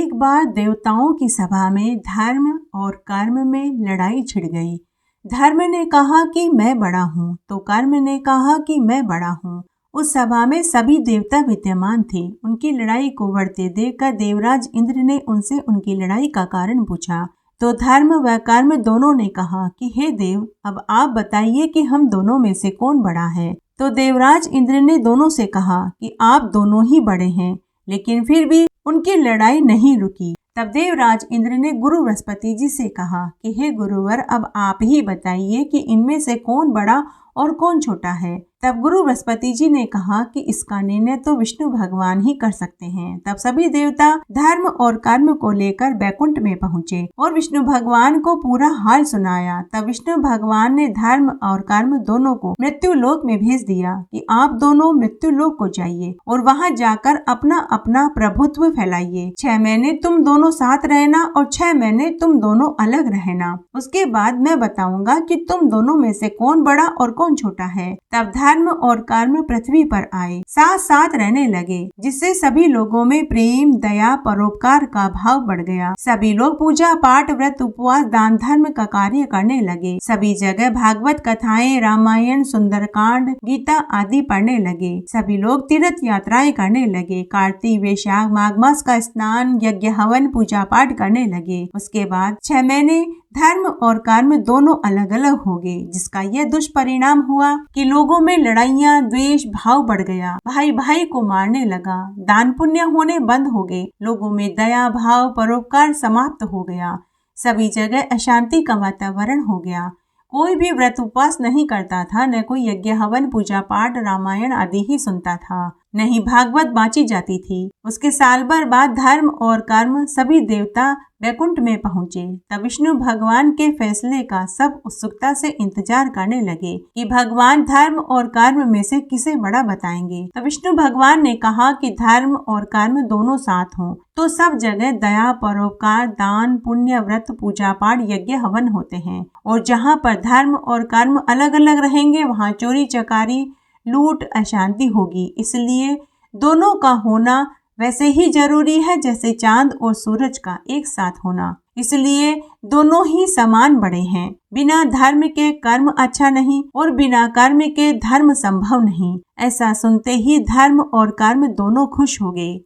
एक बार देवताओं की सभा में धर्म और कर्म में लड़ाई छिड़ गई। धर्म ने कहा कि मैं बड़ा हूँ, तो कर्म ने कहा कि मैं बड़ा हूँ। उस सभा में सभी देवता विद्यमान थे। उनकी लड़ाई को बढ़ते देखकर देवराज इंद्र ने उनसे उनकी लड़ाई का कारण पूछा। तो धर्म व कर्म दोनों ने कहा कि हे देव, अब आप बताइए कि हम दोनों में से कौन बड़ा है। तो देवराज इंद्र ने दोनों से कहा कि आप दोनों ही बड़े हैं, लेकिन फिर भी उनकी लड़ाई नहीं रुकी। तब देवराज इंद्र ने गुरु बृहस्पति जी से कहा कि हे गुरुवर, अब आप ही बताइए कि इनमें से कौन बड़ा और कौन छोटा है। तब गुरु बृहस्पति जी ने कहा कि इसका निर्णय तो विष्णु भगवान ही कर सकते हैं। तब सभी देवता धर्म और कर्म को लेकर बैकुंठ में पहुँचे और विष्णु भगवान को पूरा हाल सुनाया। तब विष्णु भगवान ने धर्म और कर्म दोनों को मृत्यु लोक में भेज दिया कि आप दोनों मृत्यु लोक को जाइए और वहाँ जाकर अपना अपना प्रभुत्व फैलाइए। 6 महीने तुम दोनों साथ रहना और 6 महीने तुम दोनों अलग रहना। उसके बाद मैं बताऊंगा कि तुम दोनों में से कौन बड़ा और कौन छोटा है। तब धर्म और कर्म पृथ्वी पर आए, साथ साथ रहने लगे, जिससे सभी लोगों में प्रेम, दया, परोपकार का भाव बढ़ गया। सभी लोग पूजा पाठ, व्रत, उपवास, दान धर्म का कार्य करने लगे। सभी जगह भागवत कथाएं, रामायण, सुंदरकांड, गीता आदि पढ़ने लगे। सभी लोग तीर्थ यात्राएं करने लगे। कार्तिक, वैशाख, माघ मास का स्नान, यज्ञ, हवन, पूजा पाठ करने लगे। उसके बाद 6 महीने धर्म और कर्म दोनों अलग अलग हो गए, जिसका यह दुष्परिणाम हुआ कि लोगों में लड़ाइयाँ, द्वेष भाव बढ़ गया। भाई भाई को मारने लगा। दान पुण्य होने बंद हो गए। लोगों में दया भाव, परोपकार समाप्त हो गया। सभी जगह अशांति का वातावरण हो गया। कोई भी व्रत उपवास नहीं करता था, न कोई यज्ञ हवन, पूजा पाठ, रामायण आदि ही सुनता था, नहीं भागवत बाँची जाती थी। उसके साल भर बाद धर्म और कर्म सभी देवता बैकुंठ में पहुँचे। तब विष्णु भगवान के फैसले का सब उत्सुकता से इंतजार करने लगे कि भगवान धर्म और कर्म में से किसे बड़ा बताएंगे। तब विष्णु भगवान ने कहा कि धर्म और कर्म दोनों साथ हों तो सब जगह दया, परोपकार, दान, पुण्य, व्रत, पूजा पाठ, यज्ञ हवन होते हैं। और जहाँ पर धर्म और कर्म अलग अलग रहेंगे, वहाँ चोरी चकारी, लूट, अशांति होगी। इसलिए दोनों का होना वैसे ही जरूरी है जैसे चांद और सूरज का एक साथ होना। इसलिए दोनों ही समान बड़े हैं। बिना धर्म के कर्म अच्छा नहीं और बिना कर्म के धर्म संभव नहीं। ऐसा सुनते ही धर्म और कर्म दोनों खुश हो गए।